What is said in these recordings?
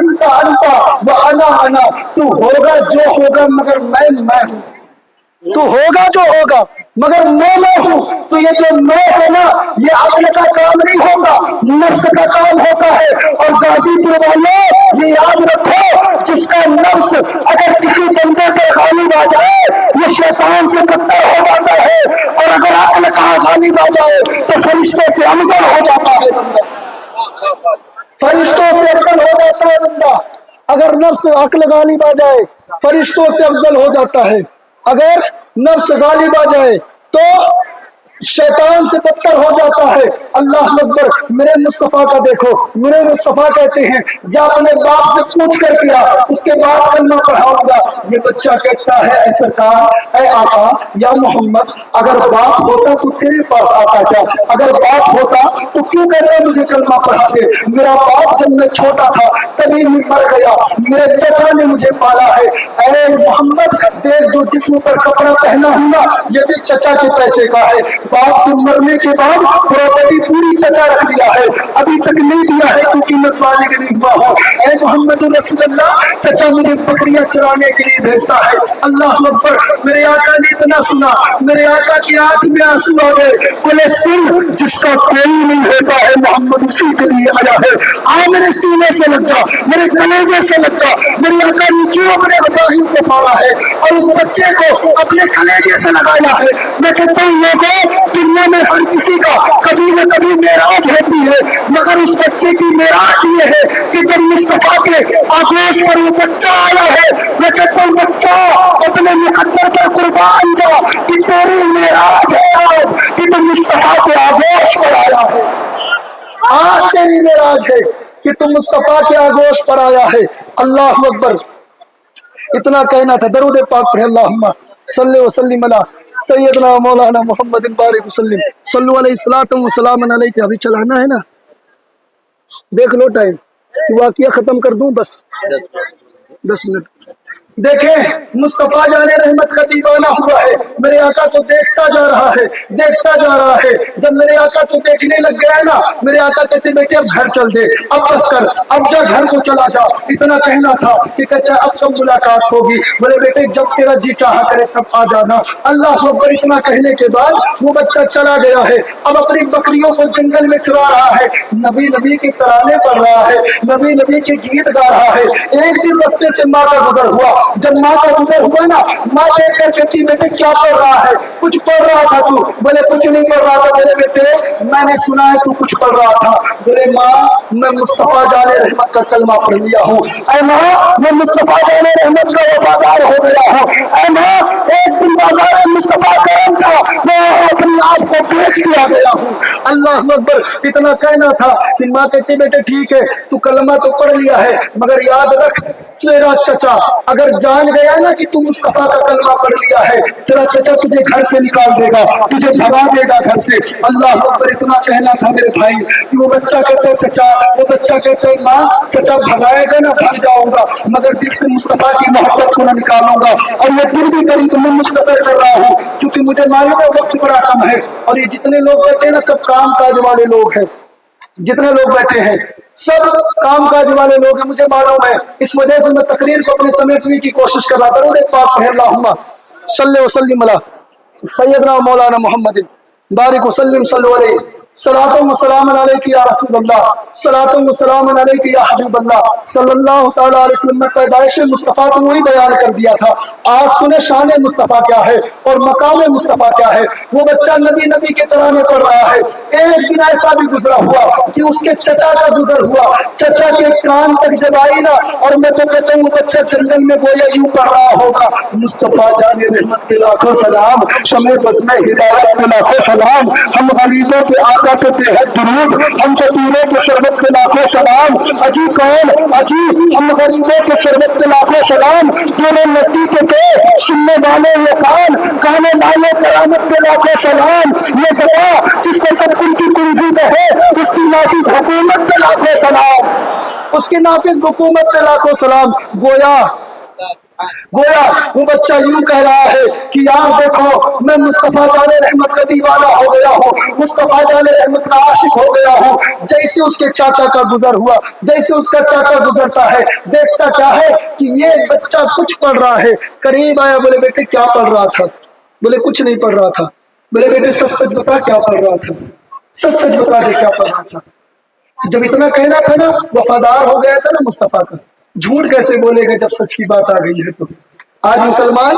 انت انت وانا انا، تو ہوگا جو ہوگا مگر میں ہوں، تو ہوگا جو ہوگا مگر میں ہوں۔ تو یہ جو میں ہے نا، یہ عقل کا کام نہیں ہوگا، نفس کا کام ہوتا ہے۔ اور غازی پور والوں یہ یاد رکھو، جس کا نفس اگر کسی بندے پر غالب آ جائے یہ شیطان سے بدتر ہو جاتا ہے، اور اگر عقل کا غالب آ جائے تو فرشتے سے افضل ہو جاتا ہے بندہ، فرشتوں سے افضل ہو جاتا ہے بندہ۔ اگر نفس عقل غالب آ جائے فرشتوں سے افضل ہو جاتا ہے، اگر نفس غالب آ جائے تو شیطان سے بدتر ہو جاتا ہے۔ اللہ اکبر، میرے مصطفیٰ کا دیکھو، میرے مصطفیٰ کہتے ہیں جا اپنے باپ سے پوچھ کر کیا، اس کے بعد کلمہ پڑھاؤں گا۔ یہ بچہ کہتا ہے اے سرکار، اے آقا یا محمد، اگر باپ ہوتا تو تیرے پاس آتا کیا؟ اگر باپ ہوتا تو کیوں کہتے مجھے کلمہ پڑھا دے؟ میرا باپ جب میں چھوٹا تھا تبھی میں مر گیا، میرے چچا نے مجھے پالا ہے۔ اے محمد دیکھ، جو جسم پر کپڑا پہنا ہوں گا یہ بھی چچا کے پیسے کا ہے، باپ کے مرنے کے بعد پراپرٹی پوری چچا رکھ لیا ہے، ابھی تک نہیں دیا ہے کیونکہ میں بالغ نہیں ہوا ہوں۔ اے محمد رسول اللہ، چچا مجھے بکریاں چرانے کے لیے بھیجتا ہے۔ اللہ اکبر، میرے آقا نے اتنا سنا، میرے آقا کی آنکھ میں آنسو آ گئے، بولے سن، جس کا کوئی نہیں ہوتا ہے محمد اسی کے لیے آیا ہے، آ میرے سینے سے لگ جا، میرے کلیجے سے لگ جا۔ میرے آقا نے جو اپنے ابراہیم کو پالا ہے اور اس بچے کو اپنے کلیجے سے لگایا ہے۔ میں کہتا ہوں لوگوں، دنیا میں ہر کسی کا کبھی نہ کبھی معراج ہوتی ہے، مگر اس بچے کی معراج یہ ہے کہ جب مصطفیٰ کے آغوش پر وہ بچہ آیا ہے، میں کہتا ہوں بچہ اپنے مقدر پر قربان جا کہ تیری معراج ہے آج، کہ تم مصطفیٰ کے آغوش پر آیا ہے، آج تیری معراج ہے کہ تم مصطفیٰ کے آغوش پر آیا ہے۔ اللہ اکبر، اتنا کہنا تھا۔ درود پاک پڑھے، اللہم صلی وسلم علی سیدنا مولانا محمد بارک وسلم، صلو علیہ الصلوۃ والسلام علیہ۔ ابھی چلانا ہے نا، دیکھ لو ٹائم، واقعہ ختم کر دوں بس 10 منٹ۔ دیکھیں مصطفیٰ جان رحمت کا دیوانہ ہوا ہے، میرے آقا کو دیکھتا جا رہا ہے، دیکھتا جا رہا ہے۔ جب میرے آقا کو دیکھنے لگ گیا ہے نا، میرے آقا کہتے بیٹے اب گھر چل دے، اب بس کر، اب جا گھر کو چلا جا۔ اتنا کہنا تھا کہ کہتا ہے اب کب ملاقات ہوگی؟ بولے بیٹے جب تیرا جی چاہا کرے تب آ جانا۔ اللہ اکبر، اتنا کہنے کے بعد وہ بچہ چلا گیا ہے، اب اپنی بکریوں کو جنگل میں چرا رہا ہے، نبی نبی کے ترانے پڑھ رہا ہے، نبی نبی کے گیت گا رہا ہے۔ ایک دن رستے سے ماں کا گزر ہوا، جب ماں کا گزر ہوا نا، ماں دیکھ کر کہتی بیٹے کیا پڑھ رہا ہے؟ کچھ پڑھ رہا تھا تو؟ بولے کچھ نہیں پڑھ رہا تھا میرے بیٹے، میں نے سنا ہے تو کچھ پڑھ رہا تھا۔ بولے ماں میں مصطفیٰ جان رحمت کا کلمہ پڑھ لیا ہوں۔ اے ماں میں مصطفیٰ جان رحمت کا وفادار ہو گیا ہوں۔ اے ماں ایک دن بازار مصطفیٰ کرم تھا، میں اپنی آپ کو بیچ کے آ گیا ہوں۔ اللہ اکبر، اتنا کہنا تھا کہ ماں کہتی بیٹے ٹھیک ہے تو کلمہ تو پڑھ لیا ہے، مگر یاد رکھ تیرا چچا اگر جان گیا نا کہ تم مصطفیٰ کا کلمہ پڑھ لیا ہے، تیرا چچا تجھے گھر سے نکال دے گا، تجھے بھگا دے گا گھر سے۔ اللہ اکبر، اتنا کہنا تھا میرے بھائی کہ وہ بچہ کہتا ہے چچا، وہ بچہ کہتا ہے ماں چچا بھگائے گا نا بھاگ جاؤں گا، مگر دل سے مصطفیٰ کی محبت کو نہ نکالوں گا۔ اور یہ دل بھی قریب میں مختصر کر رہا ہوں کیونکہ مجھے معلوم ہے وقت بڑا کم ہے، اور یہ جتنے لوگ بیٹھے ہیں نا سب کام کاج والے لوگ ہیں، جتنے لوگ بیٹھے ہیں سب کام کاج والے لوگ ہیں، مجھے معلوم ہے، اس وجہ سے میں تقریر کو اپنے سمیٹنے کی کوشش کر رہا تھا۔ پاک پڑھے، اللہم صلی وسلم علی سیدنا مولانا محمد بارک وسلم، صلو علیہ صلاۃ و سلام علیک یا رسول اللہ، صلاۃ و سلام علیک یا حبیب اللہ صلی اللہ تعالیٰ علیہ وسلم۔ میں پیدائش مصطفیٰ کو وہی بیان کر دیا تھا، آج سنے شان مصطفیٰ کیا ہے اور مقام مصطفیٰ کیا ہے۔ وہ بچہ نبی نبی کے ترانے پڑھ رہا ہے۔ ایک دن ایسا بھی گزرا ہوا کہ اس کے چچا کا گزر ہوا، چچا کے کان تک جب آئی نا، اور میں تو کہتا ہوں وہ بچہ جنگل میں گویا یوں پڑھ رہا ہوگا، مصطفیٰ جان رحمت کے لاکھوں سلام، شمع بزم ہدایت کے لاکھوں سلام، ہم غریبوں کے آقا پہ ہے درود، ہم فقیروں کے شربت پہ لاکھوں سلام، اجی کون اجی ہم غریبوں کے شربت پہ لاکھوں سلام، تیرے نزدیک کے سننے والے یہ کانے لالے کرامت پہ لاکھوں سلام، یہ زباں جس کو سب کن کی کنزی پہ ہے اس کی نافذ حکومت پہ لاکھوں سلام، اس کی نافذ حکومت پہ لاکھوں سلام۔ گویا گویا وہ بچہ یوں کہہ رہا ہے کہ یار دیکھو میں مصطفیٰ جان رحمت کا دیوانہ ہو گیا ہوں، مصطفیٰ جان رحمت کا عاشق ہو گیا ہوں۔ جیسے اس کے چاچا کا گزر ہوا، جیسے اس کا چاچا گزرتا ہے، دیکھتا کیا ہے کہ یہ بچہ کچھ پڑھ رہا ہے، قریب آیا، بولے بیٹے کیا پڑھ رہا تھا؟ بولے کچھ نہیں پڑھ رہا تھا۔ بولے بیٹے سچ سچ بتا کیا پڑھ رہا تھا؟ سچ سچ بتا دے کیا پڑھ رہا تھا؟ جب اتنا کہنا تھا نا، وفادار ہو گیا تھا نا مصطفیٰ کا، جھوٹ کیسے بولے گا جب سچ کی بات آ گئی ہے تو؟ آج مسلمان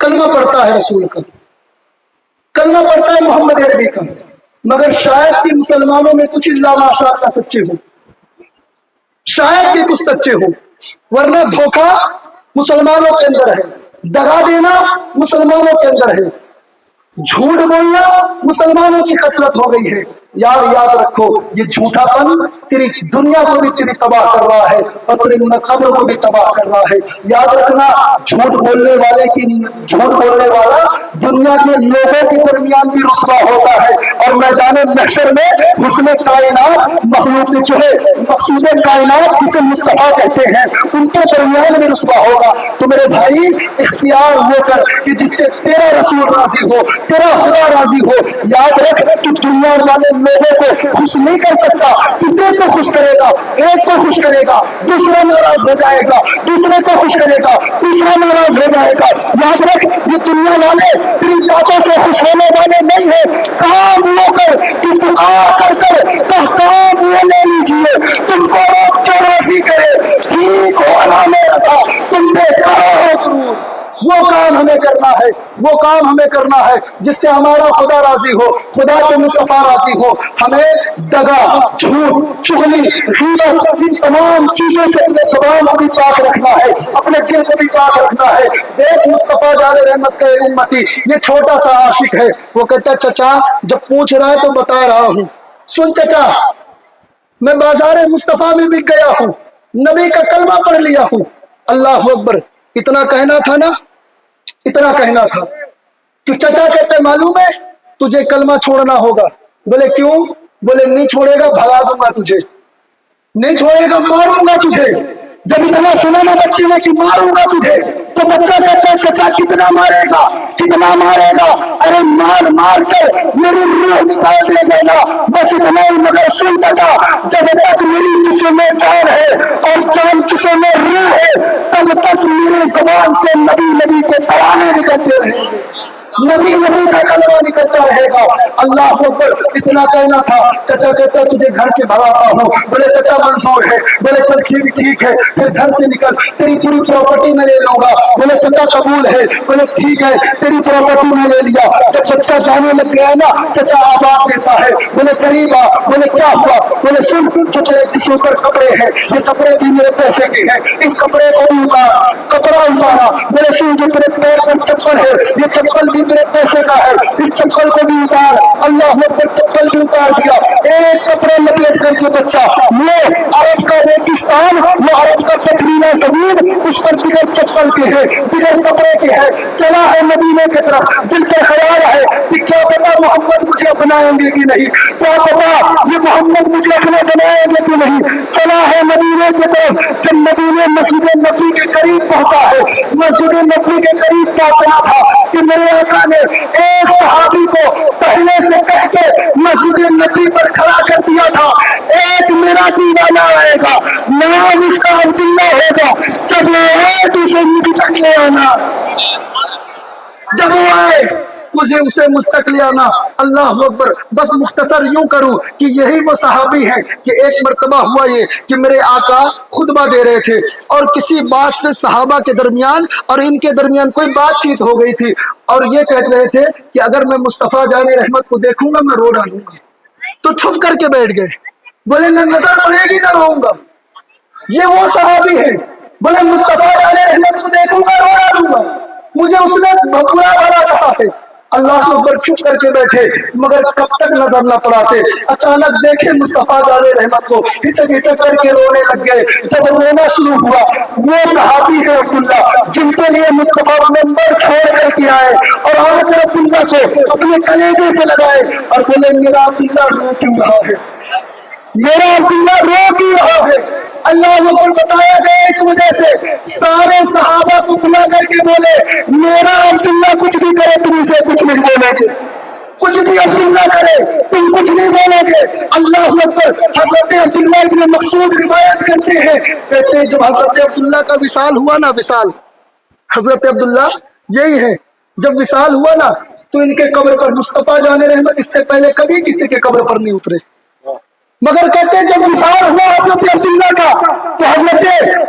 کلمہ پڑھتا ہے رسول کا، کلمہ پڑھتا ہے محمد عربی کا، مگر شاید کہ مسلمانوں میں کچھ اللہ ماشاء اللہ سچے ہوں، شاید کہ کچھ سچے ہوں، ورنہ دھوکہ مسلمانوں کے اندر ہے، دغا دینا مسلمانوں کے اندر ہے، جھوٹ بولنا مسلمانوں کی خصلت ہو گئی ہے۔ یار یاد رکھو، یہ جھوٹا پن تیری دنیا کو بھی تیری تباہ کر رہا ہے اور تیری قبر کو بھی تباہ کر رہا ہے۔ یاد رکھنا، جھوٹ بولنے والا دنیا کے لوگوں کے درمیان بھی رسوا ہوتا ہے، اور میدان محشر میں حسن کائنات، مخلوق جو ہے مقصود کائنات جسے مصطفیٰ کہتے ہیں، ان کے درمیان بھی رسوا ہوگا۔ تو میرے بھائی اختیار وہ کر کہ جس سے تیرا رسول راضی ہو، تیرا خدا راضی ہو۔ یاد رکھ کہ دنیا والے لوگوں کو خوش نہیں کر سکتا، کسی کو خوش کرے گا، ایک کو خوش کرے گا، دوسرا ناراض ہو جائے گا، دوسرے کو خوش کرے گا، تیسرا ناراض ہو جائے گا۔ یاد رکھ یہ دنیا والے تیری باتوں سے خوش ہونے والے نہیں ہیں، کام وہ کر کہ پکار کر کر کام وہ لے لیجیے، تم کو جو راضی کرے، ٹھیک ہو علام رضا، تم پہ کرو ضرور۔ وہ کام ہمیں کرنا ہے، وہ کام ہمیں کرنا ہے جس سے ہمارا خدا راضی ہو، خدا کے مصطفیٰ راضی ہو۔ ہمیں دغا، جھوٹ، چغلی، غیبت، ان تمام چیزوں سے اپنے زبان کو بھی پاک رکھنا ہے، اپنے دل کو بھی پاک رکھنا ہے۔ دیکھ مصطفیٰ جان رحمت کا امتی، یہ چھوٹا سا عاشق ہے، وہ کہتا ہے چچا جب پوچھ رہا ہے تو بتا رہا ہوں، سن چچا میں بازار مصطفیٰ میں بک گیا ہوں، نبی کا کلمہ پڑھ لیا ہوں۔ اللہ اکبر، اتنا کہنا تھا نا، اتنا کہنا تھا کہ چچا کہتے معلوم ہے تجھے کلمہ چھوڑنا ہوگا۔ بولے کیوں؟ بولے نہیں چھوڑے گا بھگا دوں گا تجھے، نہیں چھوڑے گا ماروں گا تجھے۔ جب اتنا سنا نا بچے نے کہ ماروں گا تجھے، تو بچہ کہتا ہے چچا کتنا مارے گا، کتنا مارے گا؟ ارے مار مار کر میری روح نکال دے دینا، بس اتنا ہی۔ مگر سن چچا، جب تک میری جسم میں جان ہے اور جان جسم میں روح ہے، تب تک میری زبان سے نبی نبی کے ترانے نکلتے رہیں گے، نبی نبی کا کلمہ نکلتا رہے گا۔ اللہ اکبر، اتنا کہنا تھا۔ چچا کہتا ہے تجھے گھر سے بھگاتا ہوں۔ بولے چچا منظور ہے۔ بولے چل ٹھیک ہے، پھر گھر سے نکل، تیری پوری پراپرٹی میں لے لوں گا۔ بولے چچا قبول ہے۔ بولے ٹھیک ہے، تیری پراپرٹی میں لے لیا۔ جب بچہ جانے لگ گیا نا، چچا آواز دیتا ہے، بولے قریب آ۔ بولے کیا ہوا؟ بولے سن، جو تیرے جسم پر کپڑے ہیں، یہ کپڑے بھی میرے پیسے کے ہیں، اس کپڑے کو بھی اتار۔ کپڑا اتارا۔ بولے سن، جو تیرے پیر پر چپل ہے، یہ چپل بھی میرے پیسے کا ہے، اس چپل کو بھی اتار۔ اللہ اکبر، چپل بھی اتار دیا۔ ایک کپڑا لپیٹ کر کے بچہ وہ عرب کا ریگستان، وہ عرب کا پتھریلا زمین، اس پر بغیر چپل کے ہے، بغیر کپڑے کے ہے، چلا ہے مدینے کی طرف۔ دل کا خیال ہے کہ کیا پتا محمد مجھے اپنائیں گے کہ نہیں، کیا پتا یہ محمد مجھے اپنے بنائیں گے کہ نہیں۔ چلا ہے مدینے کی طرف۔ جب مدینے مسجد نبی کے قریب پہنچا ہے، مسجد نبی کے قریب پہنچنا تھا کہ میرے آقا نے ایک صحابی کو پہلے سے کہہ کے مسجد نبی پر کھڑا کر دیا تھا، ایک میرا دیوانہ آئے گا، نام اس کا عبداللہ ہوگا، جب وہ آئے تو اسے مجھ تک لے آنا، جب وہ آئے تجھے اسے مستق لے آنا۔ اللہ اکبر، بس مختصر یوں کروں کہ یہی وہ صحابی ہیں کہ ایک مرتبہ ہوا یہ کہ میرے آقا خطبہ دے رہے تھے اور کسی بات سے صحابہ کے درمیان اور ان کے درمیان کوئی بات چیت ہو گئی تھی، اور یہ کہہ رہے تھے کہ اگر میں مصطفیٰ جان رحمت کو دیکھوں گا میں رو ڈالوں گا، تو چھپ کر کے بیٹھ گئے۔ بولے نہ نظر پڑے گی نہ روؤں گا۔ یہ وہ صحابی ہیں، بولے مصطفیٰ جان رحمت کو دیکھوں گا رو ڈالوں گا، مجھے اس نے برا بھلا کہا ہے۔ اللہ اکبر، چھپ کر کے بیٹھے، مگر کب تک نظر نہ پڑاتے۔ اچانک دیکھے مصطفیٰ جان رحمت کو، ہچک ہچک کر کے رونے لگ گئے۔ جب رونا شروع ہوا، وہ صحابی ہے عبداللہ جن کے لیے مصطفیٰ ممبر چھوڑ کر کے آئے اور آ کر عبداللہ کو اپنے کلیجے سے لگائے اور بولے میرا عبداللہ رو کیوں رہا ہے، میرا عبداللہ رو کیوں رہا ہے۔ اللہ اکبر، بتایا گیا اس وجہ سے سارے صحابہ کو بلا کر کے بولے میرا عبداللہ کچھ بھی کرے تم اسے کچھ نہیں بولے گے، کچھ بھی عبداللہ کرے تم کچھ نہیں بولو گے۔ اللہ اکبر۔ حضرت عبداللہ ابن مسعود روایت کرتے ہیں، کہتے ہیں جب حضرت عبداللہ کا وصال ہوا نا، وصال حضرت عبداللہ یہی ہے، جب وصال ہوا نا تو ان کے قبر پر مصطفیٰ جان رحمت اس سے پہلے کبھی کسی کے قبر پر نہیں اترے، مگر کہتے ہیں جب وصال ہوا حضرت عبداللہ کا تو حضرت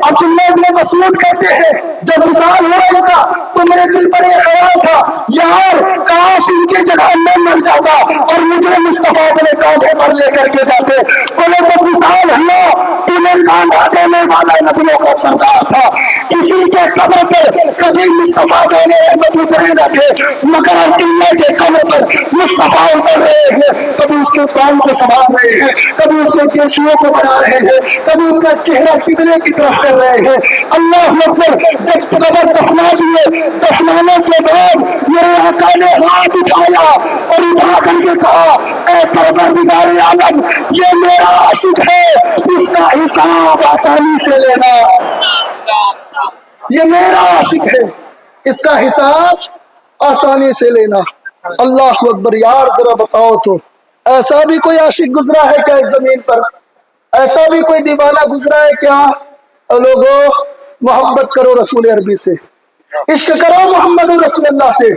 عبداللہ ابن مسعود کہتے ہیں جب وصال ہوا ان کا تو میرے دل پر یہ خیال تھا یار کاش ان کی جگہ میں مر جاتا اور مجھے مصطفیٰ اپنے کاندھے پر لے کر کے جاتے۔ بولے جب وصال ہوا تو میں کاندھا دینے والا نبیوں کا سردار تھا، کسی کے قبر پر کبھی مصطفیٰ جان رحمت اترے نہ تھے، مگر عبداللہ کے قبر پر مصطفیٰ اتر رہے ہیں، کبھی اس کے پاؤں کو سنبھال رہے ہیں، کبھی اس کے کیشیوں کو بنا رہے ہیں، کبھی اس کا چہرہ قبلے کی طرف کر رہے ہیں۔ اللہ اکبر۔ جب قبر دفنا دیے، دفنانے کے بعد میرے آقا نے ہاتھ اٹھایا اور اٹھا کر کے کہا اے پروردگار عالم یہ میرا عاشق ہے، اس کا حساب آسانی سے لینا، یہ میرا عاشق ہے، اس کا حساب آسانی سے لینا۔ اللہ اکبر۔ یار ذرا بتاؤ تو ایسا بھی کوئی عاشق گزرا ہے کیا اس زمین پر؟ ایسا بھی کوئی دیوانہ گزرا ہے کیا؟ لوگوں محبت کرو رسول عربی سے، عشق کرو محمد رسول اللہ سے،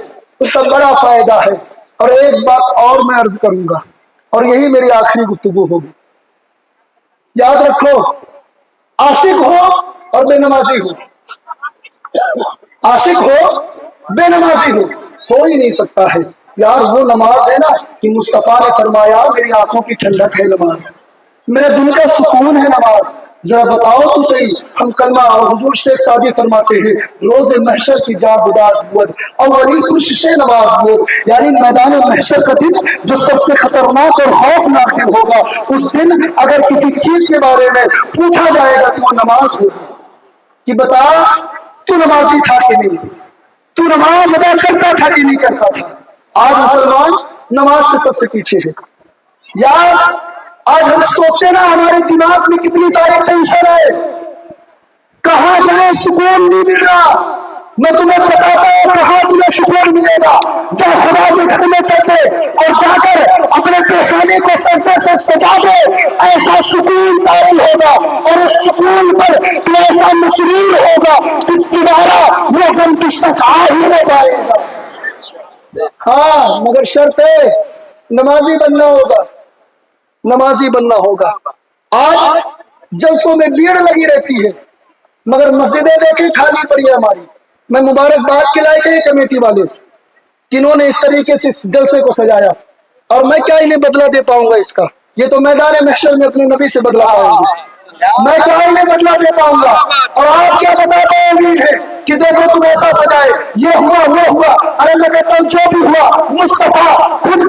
اس کا بڑا فائدہ ہے۔ اور ایک بات اور میں عرض کروں گا اور یہی میری آخری گفتگو ہوگی، یاد رکھو عاشق ہو اور بے نمازی ہو، عاشق ہو بے نمازی ہو ہی نہیں سکتا ہے۔ یار وہ نماز ہے نا کہ مصطفیٰ نے فرمایا میری آنکھوں کی ٹھنڈک ہے نماز، میرے دل کا سکون ہے نماز۔ ذرا بتاؤ تو صحیح، ہم کلمہ اور حضور شیخ سعدی فرماتے ہیں روز محشر کی جا بداز بود اولی کوشش نماز بود، یعنی میدان محشر کا دن جو سب سے خطرناک اور خوفناک دن ہوگا، اس دن اگر کسی چیز کے بارے میں پوچھا جائے گا تو وہ نماز ہوگی کہ بتا تو نمازی تھا کہ نہیں، تو نماز ادا کرتا تھا کہ نہیں کرتا تھا۔ آج مسلمان نماز سے سب سے پیچھے ہے۔ یار آج ہم سوچتے نا ہمارے دماغ میں کتنی ساری ٹینشن ہے، کہاں جائے سکون نہیں مل رہا۔ میں تمہیں بتاتا ہوں کہاں تمہیں سکون ملے گا، جب خدا کے گھر میں چلتے اور جا کر اپنے پیشانی کو سجدے سے سجا دے، ایسا سکون طاری ہوگا اور اس سکون پر تو ایسا مسرور ہوگا کہ دوبارہ وہ غم تشتاق ہی نہ پائے گا۔ ہاں مگر شرط ہے نمازی بننا ہوگا، نمازی بننا ہوگا۔ آج جلسوں میں بھیڑ لگی رہتی ہے مگر مسجدیں دیکھیں خالی پڑی ہے ہماری۔ میں مبارکباد کھلائے گئے کمیٹی والے جنہوں نے اس طریقے سے اس جلسے کو سجایا، اور میں کیا انہیں بدلہ دے پاؤں گا اس کا، یہ تو میدان محشر میں اپنے نبی سے بدلہ پاؤں گا، میں کیا انہیں بدلہ دے پاؤں گا۔ اور آپ کیا بتا پاؤں گی ہے کہ دیکھو تم ایسا سجائے، یہ ہوا وہ ہوا۔ ارے میں کہتا ہوں جو بھی ہوا مصطفیٰ خود